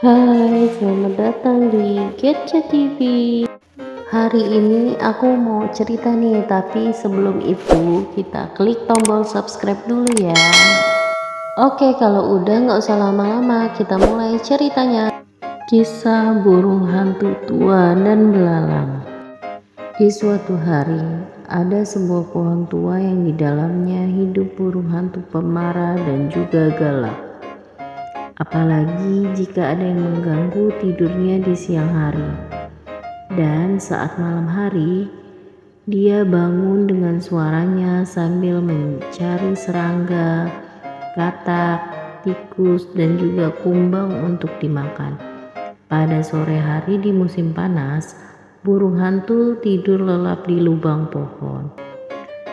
Hai, selamat datang di Gadget TV. Hari ini aku mau cerita nih, tapi sebelum itu kita klik tombol subscribe dulu ya. Oke, kalau udah nggak usah lama-lama, kita mulai ceritanya. Kisah burung hantu tua dan belalang. Di suatu hari, ada sebuah pohon tua yang di dalamnya hidup burung hantu pemarah dan juga galak. Apalagi jika ada yang mengganggu tidurnya di siang hari. Dan saat malam hari, dia bangun dengan suaranya sambil mencari serangga, katak, tikus, dan juga kumbang untuk dimakan. Pada sore hari di musim panas, burung hantu tidur lelap di lubang pohon.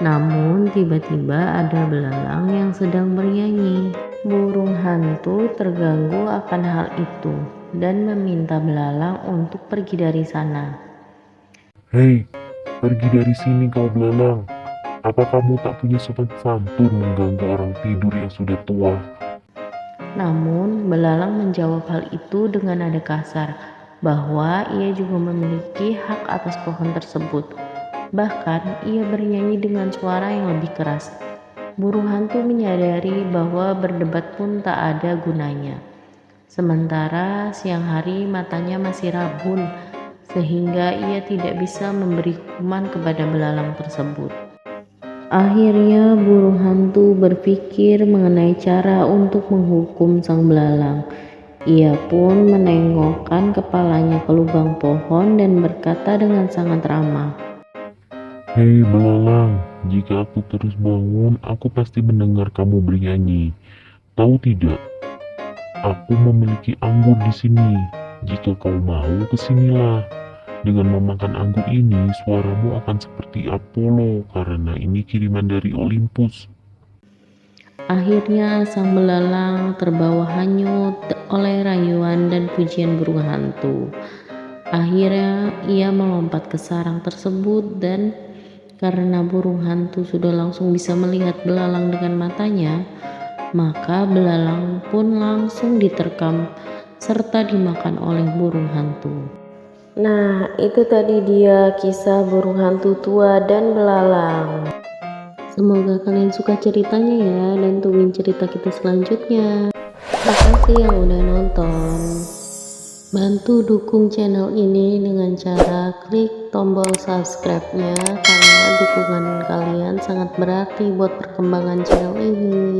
Namun tiba-tiba ada belalang yang sedang bernyanyi. Burung hantu terganggu akan hal itu dan meminta belalang untuk pergi dari sana. Hei, pergi dari sini kau belalang. Apa kamu tak punya sopan santun mengganggu orang tidur yang sudah tua? Namun belalang menjawab hal itu dengan nada kasar, bahwa ia juga memiliki hak atas pohon tersebut. Bahkan ia bernyanyi dengan suara yang lebih keras. Burung hantu menyadari bahwa berdebat pun tak ada gunanya. Sementara siang hari matanya masih rabun, sehingga ia tidak bisa memberi hukuman kepada belalang tersebut. Akhirnya burung hantu berpikir mengenai cara untuk menghukum sang belalang. Ia pun menengokkan kepalanya ke lubang pohon dan berkata dengan sangat ramah. Hei belalang, jika aku terus bangun, aku pasti mendengar kamu bernyanyi. Tahu tidak, aku memiliki anggur di sini. Jika kau mau, kesinilah. Dengan memakan anggur ini, suaramu akan seperti Apollo karena ini kiriman dari Olympus. Akhirnya sang belalang terbawa hanyut oleh rayuan dan pujian burung hantu. Akhirnya ia melompat ke sarang tersebut dan karena burung hantu sudah langsung bisa melihat belalang dengan matanya, maka belalang pun langsung diterkam serta dimakan oleh burung hantu. Nah, itu tadi dia kisah burung hantu tua dan belalang. Semoga kalian suka ceritanya ya, dan tungguin cerita kita selanjutnya. Makasih yang udah nonton. Bantu dukung channel ini dengan cara klik tombol subscribe-nya, karena dukungan kalian sangat berarti buat perkembangan channel ini.